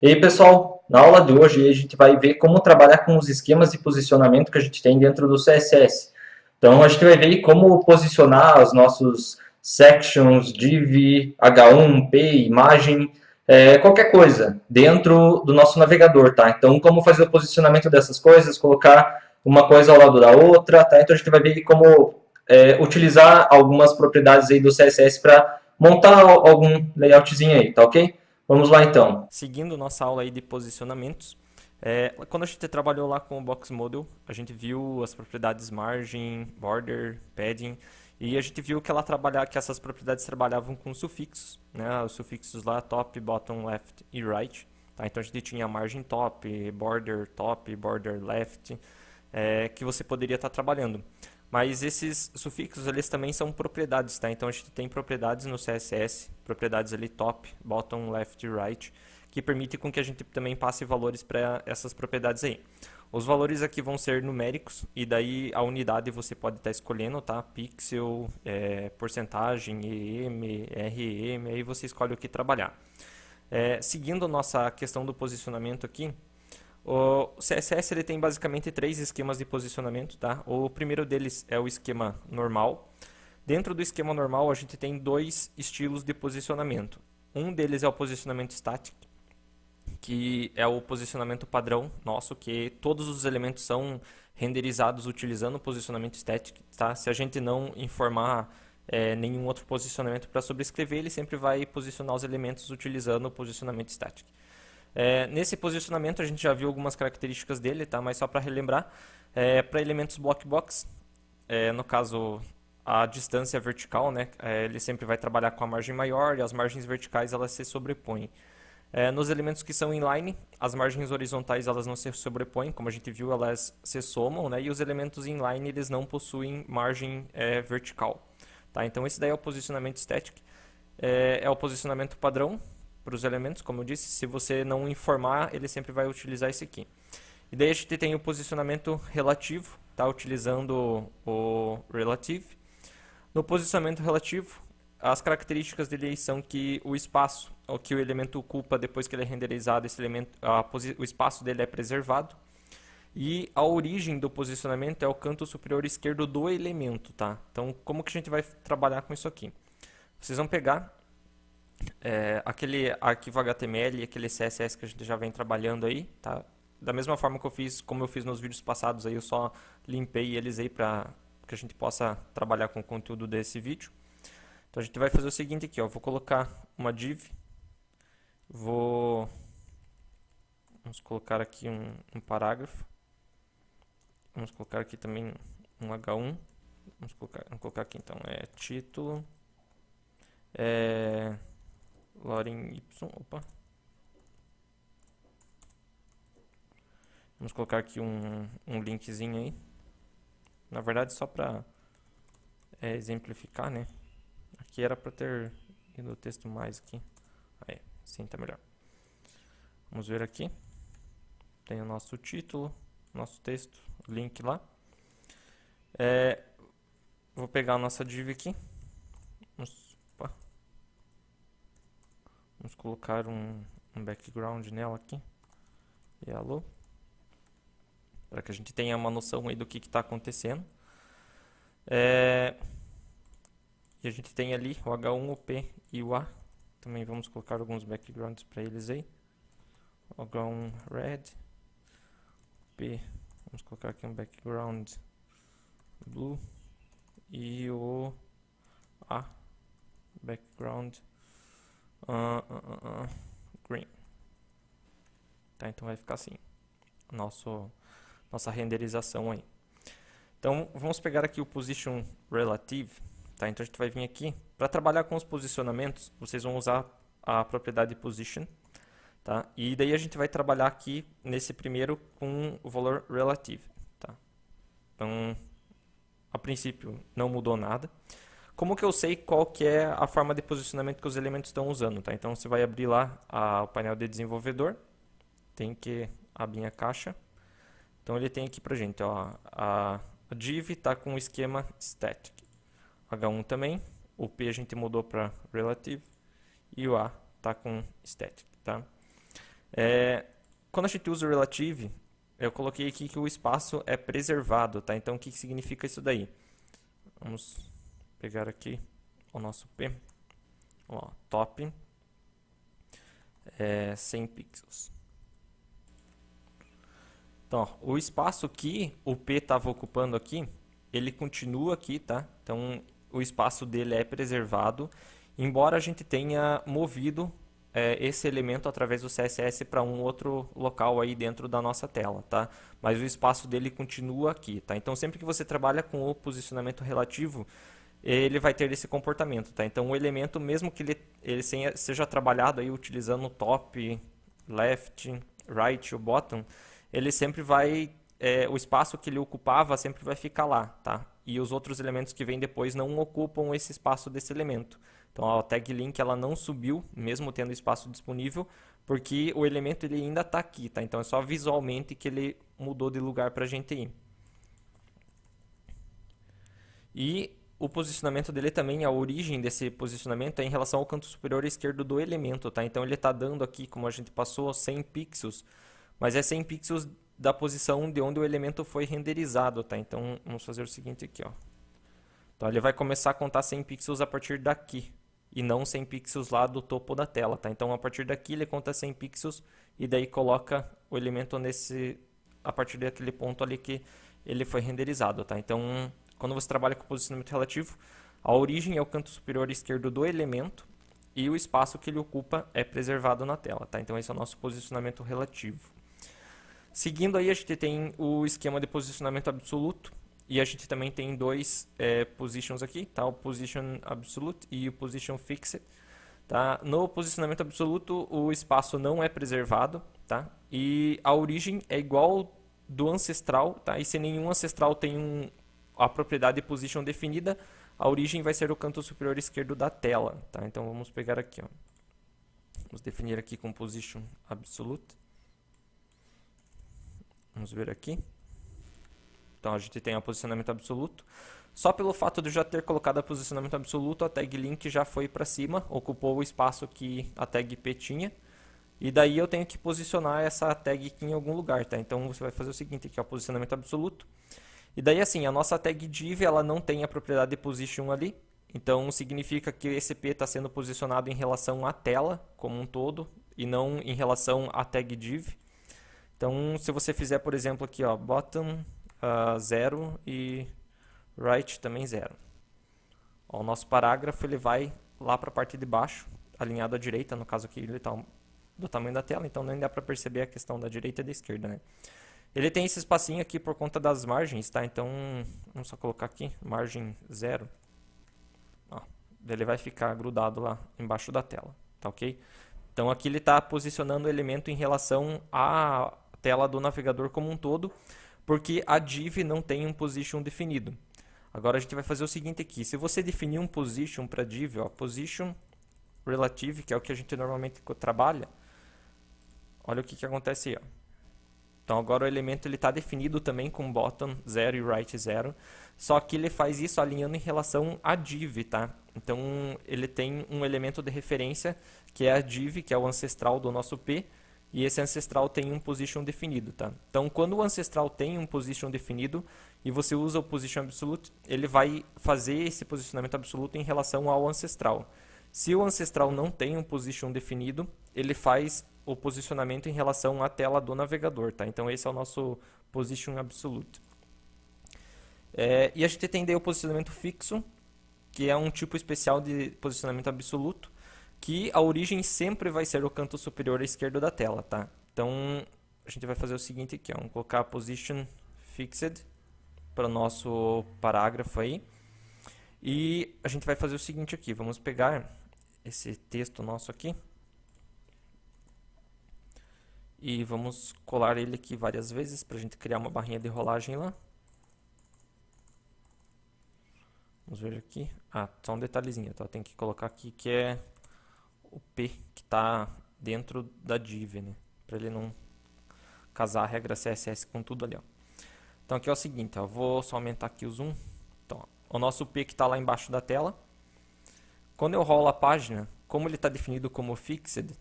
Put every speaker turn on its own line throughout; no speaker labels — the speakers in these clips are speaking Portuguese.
E aí, pessoal, na aula de hoje a gente vai ver como trabalhar com os esquemas de posicionamento que a gente tem dentro do CSS. Então, a gente vai ver como posicionar os nossos sections, div, H1, P, imagem, qualquer coisa dentro do nosso navegador, tá? Então, como fazer o posicionamento dessas coisas, colocar uma coisa ao lado da outra, tá? Então, a gente vai ver como utilizar algumas propriedades aí do CSS para montar algum layoutzinho aí, tá ok? Vamos lá então.
Seguindo nossa aula aí de posicionamentos, quando a gente trabalhou lá com o Box Model, a gente viu as propriedades margin, border, padding, e a gente viu que que essas propriedades trabalhavam com sufixos, né? Os sufixos lá top, bottom, left e right. Tá? Então a gente tinha margin top, border left, que você poderia estar trabalhando. Mas esses sufixos, eles também são propriedades, tá? Então a gente tem propriedades no CSS, propriedades ali top, bottom, left e right, que permite com que a gente também passe valores para essas propriedades aí. Os valores aqui vão ser numéricos e daí a unidade você pode estar escolhendo, tá? Pixel, porcentagem, EM, REM, aí você escolhe o que trabalhar. Seguindo a nossa questão do posicionamento aqui, o CSS ele tem basicamente três esquemas de posicionamento, tá? O primeiro deles é o esquema normal. Dentro do esquema normal, a gente tem dois estilos de posicionamento. Um deles é o posicionamento static, que é o posicionamento padrão nosso, que todos os elementos são renderizados utilizando o posicionamento static, tá? Se a gente não informar nenhum outro posicionamento para sobrescrever, ele sempre vai posicionar os elementos utilizando o posicionamento static. Nesse posicionamento a gente já viu algumas características dele, tá? Mas só para relembrar, para elementos blockbox, no caso a distância vertical, né? Ele sempre vai trabalhar com a margem maior e as margens verticais elas se sobrepõem. Nos elementos que são inline, as margens horizontais elas não se sobrepõem, como a gente viu, elas se somam, né? E os elementos inline eles não possuem margem vertical. Tá? Então esse daí é o posicionamento static, é o posicionamento padrão para os elementos, como eu disse. Se você não informar, ele sempre vai utilizar esse aqui. E daí a gente tem o posicionamento relativo, tá? Utilizando o relative. No posicionamento relativo, as características dele são que o espaço, o que o elemento ocupa depois que ele é renderizado, o espaço dele é preservado. E a origem do posicionamento é o canto superior esquerdo do elemento, tá? Então, como que a gente vai trabalhar com isso aqui? Vocês vão pegar aquele arquivo HTML e aquele CSS que a gente já vem trabalhando aí, tá? Da mesma forma que como eu fiz nos vídeos passados aí, eu só limpei eles aí para que a gente possa trabalhar com o conteúdo desse vídeo. Então a gente vai fazer o seguinte aqui, ó, vou colocar uma div, vamos colocar aqui um parágrafo, vamos colocar aqui também um H1, vamos colocar aqui então, título, Loren Y, opa. Vamos colocar aqui um linkzinho aí. Na verdade, só para exemplificar, né? Aqui era para ter ido o texto mais aqui. Aí, sim, tá melhor. Vamos ver aqui. Tem o nosso título, nosso texto, link lá. Vou pegar a nossa div aqui. Vamos colocar um background nela aqui. E alô. Para que a gente tenha uma noção aí do que está acontecendo. E a gente tem ali o H1, o P e o A. Também vamos colocar alguns backgrounds para eles aí. O H1 red, P, vamos colocar aqui um background blue e o A, background green. Tá, então vai ficar assim, nossa renderização aí. Então vamos pegar aqui o position relative, tá? Então a gente vai vir aqui para trabalhar com os posicionamentos. Vocês vão usar a propriedade position, tá? E daí a gente vai trabalhar aqui nesse primeiro com o valor relative, tá? Então a princípio não mudou nada. Como que eu sei qual que é a forma de posicionamento que os elementos estão usando, tá? Então você vai abrir lá o painel de desenvolvedor, tem que abrir a caixa. Então ele tem aqui pra gente, ó, a div está com o esquema static. H1 também, o P a gente mudou para relative e o A está com static, tá? Quando a gente usa o relative, eu coloquei aqui que o espaço é preservado, tá? Então, o que significa isso daí? Vamos pegar aqui o nosso P. Ó, top 100 pixels. Então, ó, o espaço que o P estava ocupando aqui, ele continua aqui, tá? Então, o espaço dele é preservado, embora a gente tenha movido esse elemento através do CSS para um outro local aí dentro da nossa tela, tá? Mas o espaço dele continua aqui, tá? Então, sempre que você trabalha com o posicionamento relativo, ele vai ter esse comportamento, tá? Então, o elemento, mesmo que ele seja trabalhado aí utilizando o top, left, right ou bottom, ele sempre vai, o espaço que ele ocupava sempre vai ficar lá, tá? E os outros elementos que vêm depois não ocupam esse espaço desse elemento. Então, a tag link ela não subiu, mesmo tendo espaço disponível, porque o elemento ele ainda está aqui, tá? Então, é só visualmente que ele mudou de lugar para a gente ir. E o posicionamento dele também, a origem desse posicionamento é em relação ao canto superior esquerdo do elemento, tá? Então, ele está dando aqui, como a gente passou, 100 pixels, mas é 100 pixels da posição de onde o elemento foi renderizado, tá? Então, vamos fazer o seguinte aqui, ó. Então, ele vai começar a contar 100 pixels a partir daqui, e não 100 pixels lá do topo da tela, tá? Então, a partir daqui ele conta 100 pixels e daí coloca o elemento a partir daquele ponto ali que ele foi renderizado, tá? Então, quando você trabalha com posicionamento relativo, a origem é o canto superior esquerdo do elemento e o espaço que ele ocupa é preservado na tela, tá? Então, esse é o nosso posicionamento relativo. Seguindo aí, a gente tem o esquema de posicionamento absoluto. E a gente também tem dois positions aqui, tá? O position absolute e o position fixed. Tá? No posicionamento absoluto, o espaço não é preservado, tá? E a origem é igual do ancestral, tá? E se nenhum ancestral tem a propriedade position definida, a origem vai ser o canto superior esquerdo da tela, tá? Então vamos pegar aqui, ó. Vamos definir aqui com position absolute. Vamos ver aqui. Então a gente tem o posicionamento absoluto. Só pelo fato de eu já ter colocado o posicionamento absoluto, a tag link já foi para cima, ocupou o espaço que a tag P tinha. E daí eu tenho que posicionar essa tag aqui em algum lugar, tá? Então você vai fazer o seguinte aqui, ó, posicionamento absoluto. E daí assim, a nossa tag div ela não tem a propriedade de position ali. Então significa que esse P está sendo posicionado em relação à tela como um todo e não em relação à tag div. Então se você fizer, por exemplo, aqui, ó, bottom 0 e right também 0. Ó, o nosso parágrafo ele vai lá para a parte de baixo, alinhado à direita, no caso aqui ele está do tamanho da tela, então nem dá para perceber a questão da direita e da esquerda, né? Ele tem esse espacinho aqui por conta das margens, tá? Então, vamos só colocar aqui, margem 0. Ó, ele vai ficar grudado lá embaixo da tela, tá ok? Então aqui ele está posicionando o elemento em relação à tela do navegador como um todo, porque a div não tem um position definido. Agora a gente vai fazer o seguinte aqui, se você definir um position para div, ó, position relative, que é o que a gente normalmente trabalha, olha o que acontece aí, ó. Então agora o elemento está definido também com bottom 0 e right 0, só que ele faz isso alinhando em relação à div, tá? Então ele tem um elemento de referência que é a div, que é o ancestral do nosso P, e esse ancestral tem um position definido, tá? Então, quando o ancestral tem um position definido e você usa o position absolute, ele vai fazer esse posicionamento absoluto em relação ao ancestral. Se o ancestral não tem um position definido, ele faz o posicionamento em relação à tela do navegador, tá? Então, esse é o nosso position absolute. E a gente tem daí o posicionamento fixo, que é um tipo especial de posicionamento absoluto, que a origem sempre vai ser o canto superior esquerdo da tela, tá? Então, a gente vai fazer o seguinte aqui, ó, vamos colocar position fixed para o nosso parágrafo aí. E a gente vai fazer o seguinte aqui, vamos pegar esse texto nosso aqui e vamos colar ele aqui várias vezes para a gente criar uma barrinha de rolagem lá. Vamos ver aqui. Só um detalhezinho, tá? Tem que colocar aqui que é o P que está dentro da div, né? Para ele não casar a regra CSS com tudo ali, ó. Então aqui é o seguinte, ó, vou só aumentar aqui o zoom. Então, ó, o nosso P que está lá embaixo da tela. Quando eu rolo a página, como ele está definido como fixed,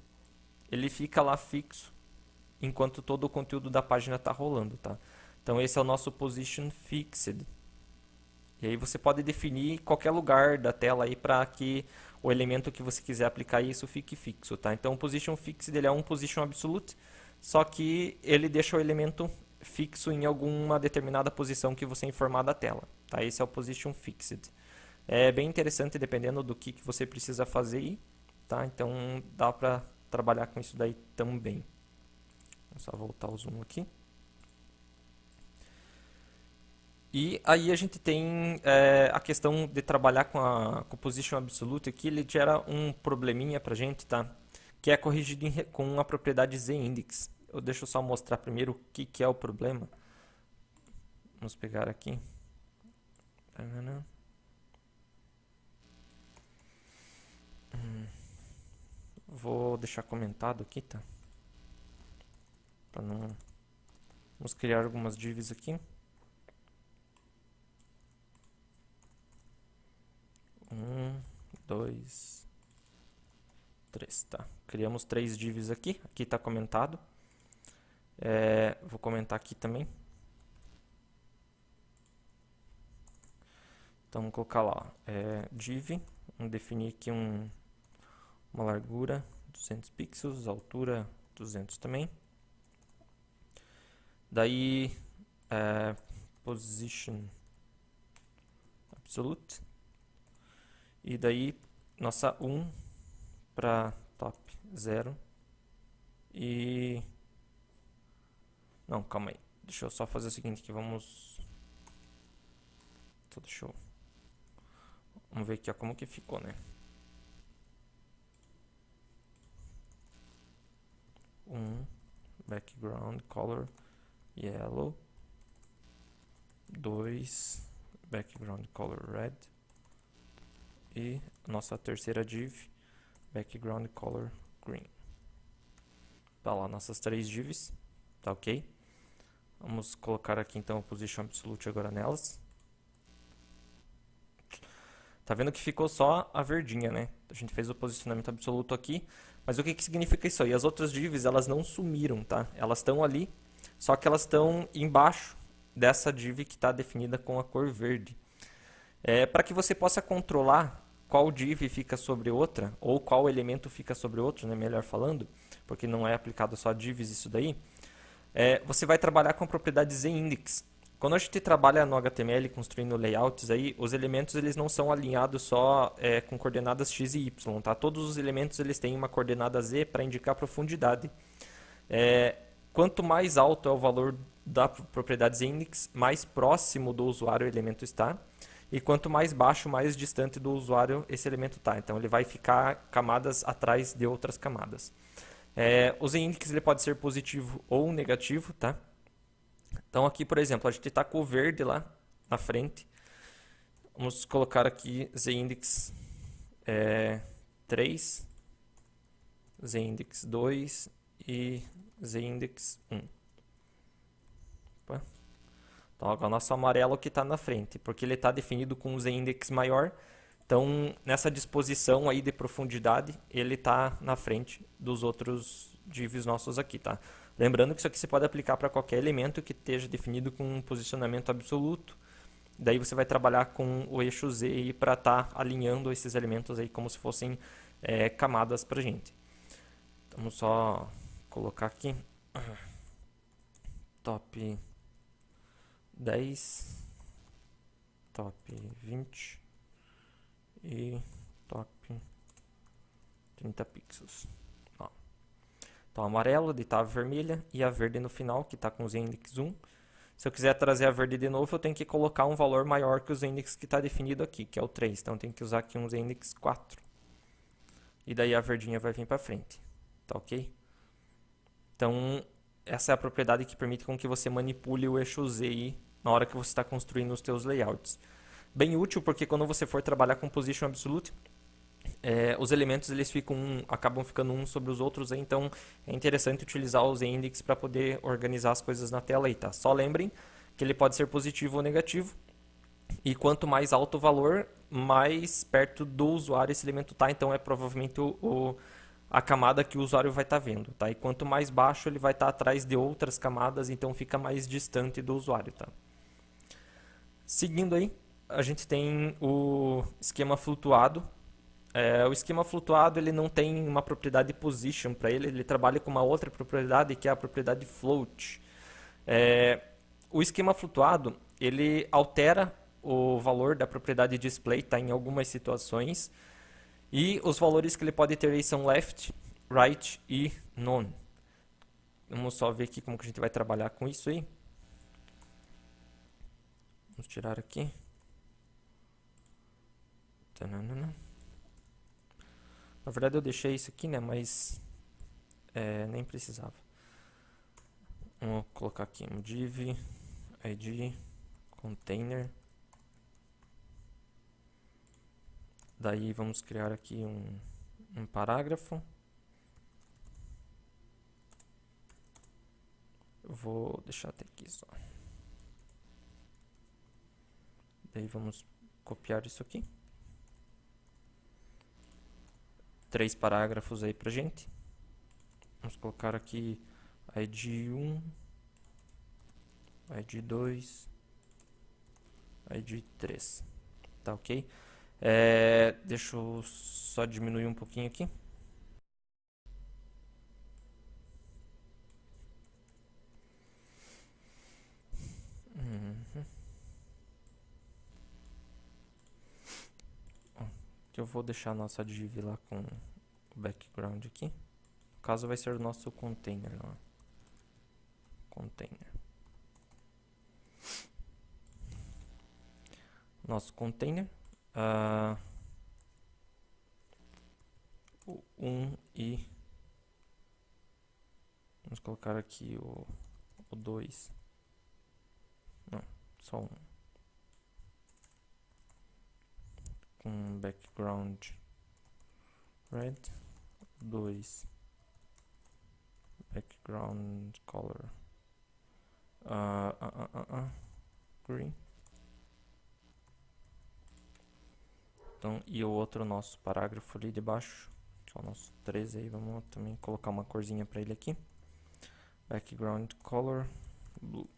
ele fica lá fixo enquanto todo o conteúdo da página está rolando, tá? Então esse é o nosso position fixed. E aí você pode definir qualquer lugar da tela aí para que o elemento que você quiser aplicar isso fique fixo, tá? Então o position fixed ele é um position absolute, só que ele deixa o elemento fixo em alguma determinada posição que você informar da tela, tá? Esse é o position fixed. É bem interessante dependendo do que você precisa fazer aí, tá? Então dá para trabalhar com isso daí também. Vou só voltar o zoom aqui. E aí a gente tem a questão de trabalhar com o position absolute aqui, ele gera um probleminha pra gente, tá? Que é corrigido com a propriedade z-index. Deixa eu só mostrar primeiro o que é o problema. Vamos pegar aqui. Vou deixar comentado aqui, tá? Pra não... Vamos criar algumas divs aqui. 1, 2, 3, tá? Criamos 3 divs aqui. Aqui está comentado. Vou comentar aqui também. Então, vamos colocar lá. Div. Vamos definir aqui uma largura 200 pixels, altura 200 também. Daí, position absolute. E daí, nossa 1 para top 0. E... Não, calma aí. Deixa eu só fazer o seguinte aqui, vamos... Deixa eu... Vamos ver aqui ó, como que ficou, né? 1, background color yellow. 2, background color red. E nossa terceira div, background color green. Tá lá, nossas 3 divs, tá ok? Vamos colocar aqui então o position absolute agora nelas. Tá vendo que ficou só a verdinha, né? A gente fez o posicionamento absoluto aqui, mas o que significa isso aí? As outras divs, elas não sumiram, tá? Elas estão ali, só que elas estão embaixo dessa div que está definida com a cor verde. Para que você possa controlar qual div fica sobre outra, ou qual elemento fica sobre outro, né, melhor falando, porque não é aplicado só a divs isso daí, você vai trabalhar com a propriedade z-index. Quando a gente trabalha no HTML construindo layouts, aí, os elementos eles não são alinhados só com coordenadas x e y. Tá? Todos os elementos eles têm uma coordenada z para indicar profundidade. Quanto mais alto é o valor da propriedade z-index, mais próximo do usuário o elemento está. E quanto mais baixo, mais distante do usuário esse elemento está. Então ele vai ficar camadas atrás de outras camadas. O z-index ele pode ser positivo ou negativo, tá? Então aqui, por exemplo, a gente está com o verde lá na frente. Vamos colocar aqui z-index 3, z-index 2 e z-index 1. Opa. Então agora o nosso amarelo que está na frente, porque ele está definido com um z-index maior. Então nessa disposição aí de profundidade, ele está na frente dos outros divs nossos aqui, tá? Lembrando que isso aqui você pode aplicar para qualquer elemento que esteja definido com um posicionamento absoluto. Daí você vai trabalhar com o eixo Z para estar alinhando esses elementos aí como se fossem camadas para a gente. Então, vamos só colocar aqui top 10, top 20 e top 30 pixels. Então, a amarela de tá vermelha e a verde no final, que está com o z-index 1. Se eu quiser trazer a verde de novo, eu tenho que colocar um valor maior que o z-index que está definido aqui, que é o 3. Então, eu tenho que usar aqui um z-index 4. E daí a verdinha vai vir para frente. Tá ok? Então, essa é a propriedade que permite com que você manipule o eixo Z aí na hora que você está construindo os seus layouts. Bem útil, porque quando você for trabalhar com position absolute, os elementos eles acabam ficando uns sobre os outros, aí, então é interessante utilizar o z-index para poder organizar as coisas na tela. Aí, tá? Só lembrem que ele pode ser positivo ou negativo, e quanto mais alto o valor, mais perto do usuário esse elemento está, então é provavelmente a camada que o usuário vai estar vendo, tá? E quanto mais baixo ele vai estar atrás de outras camadas, então fica mais distante do usuário, tá? Seguindo aí, a gente tem o esquema flutuado. O esquema flutuado ele não tem uma propriedade position para ele, ele trabalha com uma outra propriedade que é a propriedade float. O esquema flutuado ele altera o valor da propriedade display, tá, em algumas situações, e os valores que ele pode ter aí são left, right e none. Vamos só ver aqui como que a gente vai trabalhar com isso aí. Vamos tirar aqui. Tananana. Na verdade eu deixei isso aqui, né? Mas nem precisava. Vamos colocar aqui um div, id, container. Daí vamos criar aqui um parágrafo. Eu vou deixar até aqui só. Daí vamos copiar isso aqui. 3 parágrafos aí pra gente. Vamos colocar aqui id1, id2, id3. Tá ok? Deixa eu só diminuir um pouquinho aqui. Eu vou deixar a nossa div lá com o background aqui. No caso vai ser o nosso container lá. Container. Nosso container. O 1 e... Vamos colocar aqui o 2. Não, só 1. Com background red, 2 background color green. Então, e o outro nosso parágrafo ali de baixo, que é o nosso 13 aí, vamos também colocar uma corzinha para ele aqui. Background color blue.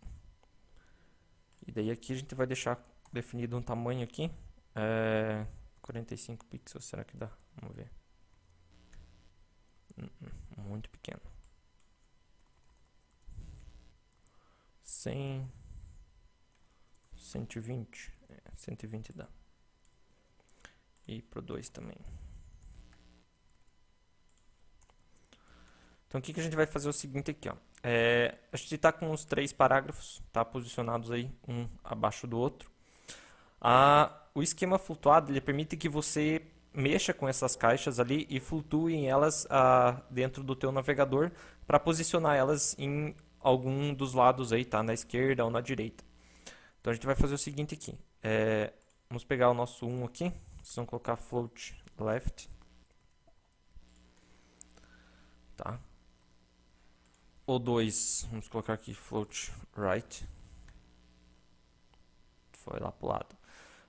E daí aqui a gente vai deixar definido um tamanho aqui. 45 pixels, será que dá? Vamos ver. Muito pequeno. 100, 120, 120 dá. E pro 2 também. Então, o que a gente vai fazer é o seguinte aqui, ó. A gente está com os 3 parágrafos, tá, posicionados aí, um abaixo do outro. O esquema flutuado ele permite que você mexa com essas caixas ali e flutue elas dentro do teu navegador para posicionar elas em algum dos lados aí, tá? Na esquerda ou na direita. Então a gente vai fazer o seguinte aqui. Vamos pegar o nosso 1 aqui. Vamos colocar float left. Tá? O 2, vamos colocar aqui float right. Foi lá pro lado.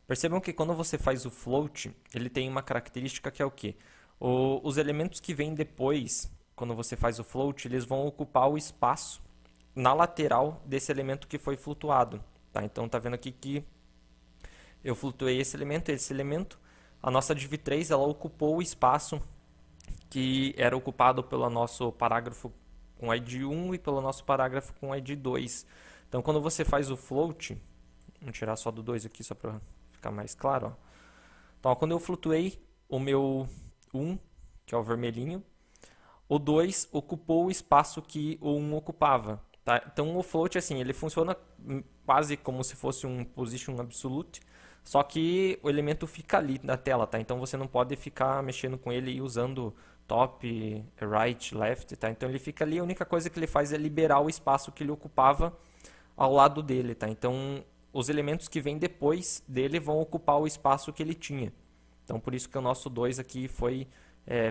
Percebam que quando você faz o float, ele tem uma característica que é o quê? Os elementos que vêm depois, quando você faz o float, eles vão ocupar o espaço na lateral desse elemento que foi flutuado. Tá? Então, tá vendo aqui que eu flutuei esse elemento. A nossa div3 ela ocupou o espaço que era ocupado pelo nosso parágrafo com id 1 e pelo nosso parágrafo com id 2. Então, quando você faz o float, vamos tirar só do 2 aqui só para ficar mais claro. Ó. Então, ó, quando eu flutuei o meu 1, que é o vermelhinho, o 2 ocupou o espaço que o 1 ocupava. Tá? Então, o float assim, ele funciona quase como se fosse um position absolute, só que o elemento fica ali na tela. Tá? Então, você não pode ficar mexendo com ele e usando top, right, left. Tá? Então, ele fica ali, a única coisa que ele faz é liberar o espaço que ele ocupava ao lado dele. Tá? Então, os elementos que vêm depois dele vão ocupar o espaço que ele tinha. Então, por isso que o nosso 2 aqui foi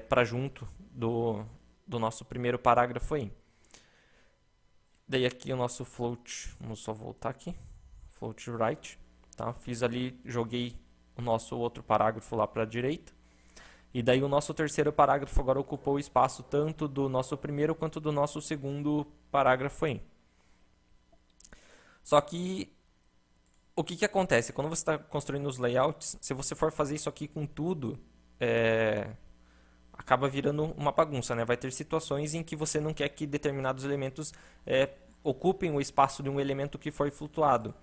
para junto do nosso primeiro parágrafo aí. Daí aqui o nosso float, vamos só voltar aqui, float right, tá? Fiz ali, joguei o nosso outro parágrafo lá para a direita. E daí o nosso terceiro parágrafo agora ocupou o espaço tanto do nosso primeiro quanto do nosso segundo parágrafo aí. Só que o que acontece? Quando você está construindo os layouts, se você for fazer isso aqui com tudo, acaba virando uma bagunça, né? Vai ter situações em que você não quer que determinados elementos ocupem o espaço de um elemento que foi flutuado.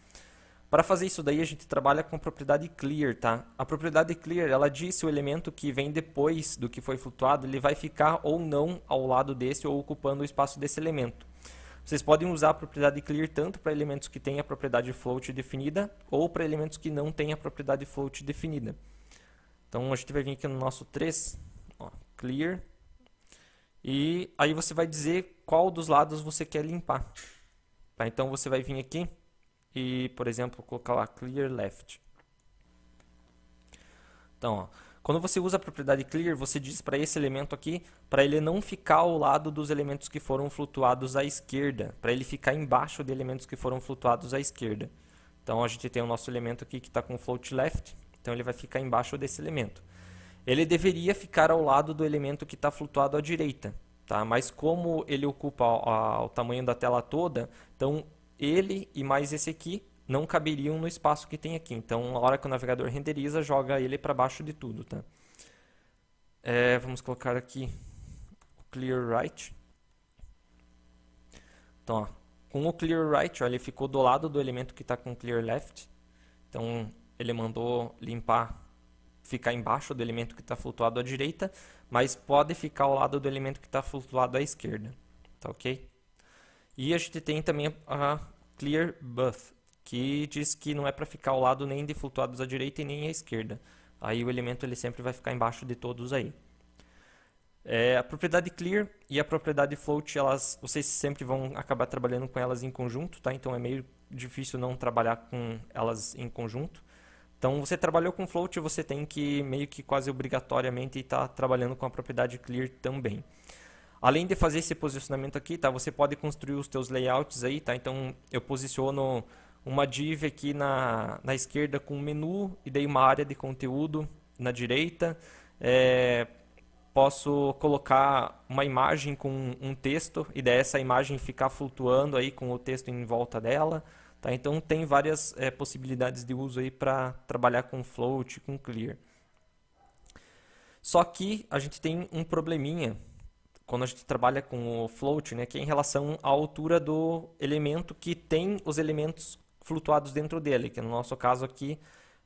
Para fazer isso daí, a gente trabalha com a propriedade clear, tá? A propriedade clear, ela diz se o elemento que vem depois do que foi flutuado, ele vai ficar ou não ao lado desse ou ocupando o espaço desse elemento. Vocês podem usar a propriedade clear tanto para elementos que têm a propriedade float definida ou para elementos que não têm a propriedade float definida. Então, a gente vai vir aqui no nosso 3, ó, clear, e aí você vai dizer qual dos lados você quer limpar. Tá? Então, você vai vir aqui e, por exemplo, colocar lá clear left. Então, ó, quando você usa a propriedade clear, você diz para esse elemento aqui, para ele não ficar ao lado dos elementos que foram flutuados à esquerda, para ele ficar embaixo de elementos que foram flutuados à esquerda. Então, a gente tem o nosso elemento aqui que está com float left, então ele vai ficar embaixo desse elemento. Ele deveria ficar ao lado do elemento que está flutuado à direita, tá? Mas como ele ocupa o tamanho da tela toda, então ele e mais esse aqui não caberiam no espaço que tem aqui. Então, na hora que o navegador renderiza, joga ele para baixo de tudo, tá? Vamos colocar aqui o clear right. Então, ó, com o clear right, ó, ele ficou do lado do elemento que está com clear left. Então, ele mandou limpar, ficar embaixo do elemento que está flutuado à direita, mas pode ficar ao lado do elemento que está flutuado à esquerda, tá ok? E a gente tem também a clear buff, que diz que não é para ficar ao lado nem de flutuados à direita e nem à esquerda. Aí o elemento ele sempre vai ficar embaixo de todos aí. A propriedade clear e a propriedade float, vocês sempre vão acabar trabalhando com elas em conjunto, tá? Então é meio difícil não trabalhar com elas em conjunto. Então você trabalhou com float, você tem que meio que quase obrigatoriamente estar trabalhando com a propriedade clear também. Além de fazer esse posicionamento aqui, tá? Você pode construir os teus layouts aí, tá? Então eu posiciono uma div aqui na esquerda com um menu e daí uma área de conteúdo na direita. Posso colocar uma imagem com um texto e daí essa imagem ficar flutuando aí com o texto em volta dela. Tá? Então tem várias possibilidades de uso aí para trabalhar com float, com clear. Só que a gente tem um probleminha quando a gente trabalha com o float, né, que é em relação à altura do elemento que tem os elementos flutuados dentro dele, que no nosso caso aqui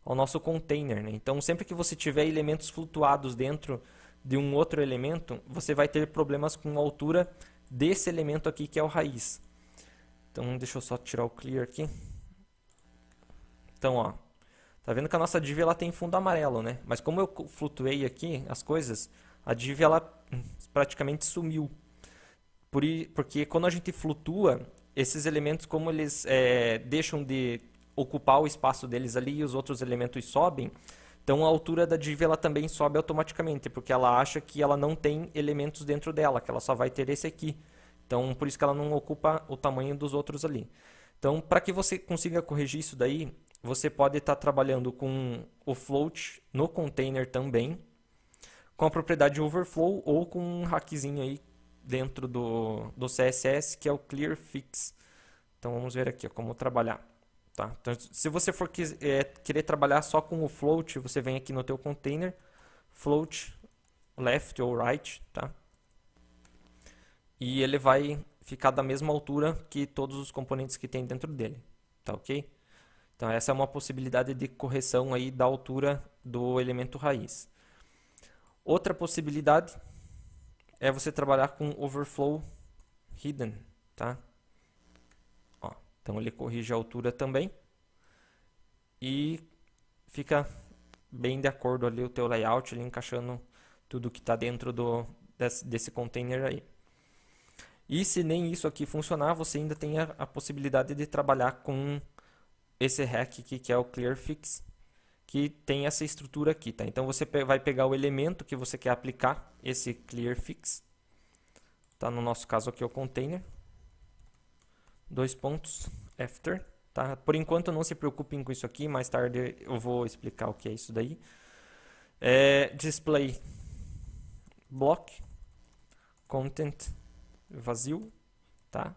é o nosso container. Né? Então sempre que você tiver elementos flutuados dentro de um outro elemento, você vai ter problemas com a altura desse elemento aqui que é o raiz. Então deixa eu só tirar o clear aqui. Então, ó, tá vendo que a nossa div ela tem fundo amarelo, né? Mas como eu flutuei aqui as coisas, a div ela praticamente sumiu. Porque quando a gente flutua, esses elementos, como eles deixam de ocupar o espaço deles ali e os outros elementos sobem, então a altura da div ela também sobe automaticamente, porque ela acha que ela não tem elementos dentro dela, que ela só vai ter esse aqui. Então, por isso que ela não ocupa o tamanho dos outros ali. Então, para que você consiga corrigir isso daí, você pode estar trabalhando com o float no container também, com a propriedade overflow ou com um hackzinho aí dentro do CSS, que é o clear fix. Então, vamos ver aqui ó, como trabalhar. Tá? Então, se você for querer trabalhar só com o float, você vem aqui no teu container, float left ou right, tá? E ele vai ficar da mesma altura que todos os componentes que tem dentro dele, tá ok? Então essa é uma possibilidade de correção aí da altura do elemento raiz. Outra possibilidade é você trabalhar com overflow hidden, tá? Ó, então ele corrige a altura também e fica bem de acordo ali o teu layout, ele encaixando tudo que está dentro desse container aí. E se nem isso aqui funcionar, você ainda tem a possibilidade de trabalhar com esse hack aqui, que é o clearFix, que tem essa estrutura aqui, tá? Então você vai pegar o elemento que você quer aplicar, esse clearFix, tá? No nosso caso aqui é o container, after, tá? Por enquanto não se preocupem com isso aqui, mais tarde eu vou explicar o que é isso daí. Display block, content vazio, tá?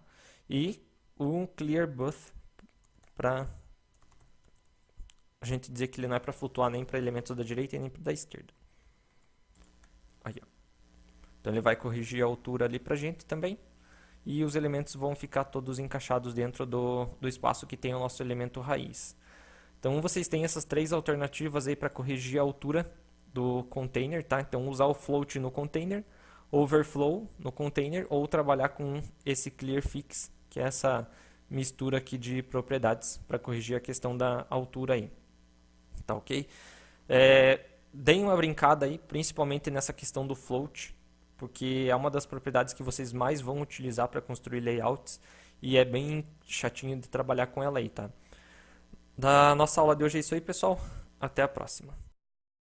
E um clear buff para a gente dizer que ele não é para flutuar nem para elementos da direita e nem para da esquerda. Aí, ó. Então ele vai corrigir a altura ali para a gente também. E os elementos vão ficar todos encaixados dentro do espaço que tem o nosso elemento raiz. Então vocês têm essas três alternativas aí para corrigir a altura do container, tá? Então usar o float no container, overflow no container ou trabalhar com esse clear fix, que é essa mistura aqui de propriedades para corrigir a questão da altura aí. Tá ok? Deem uma brincada aí, principalmente nessa questão do float, porque é uma das propriedades que vocês mais vão utilizar para construir layouts e é bem chatinho de trabalhar com ela aí, tá? Da nossa aula de hoje é isso aí, pessoal. Até a próxima.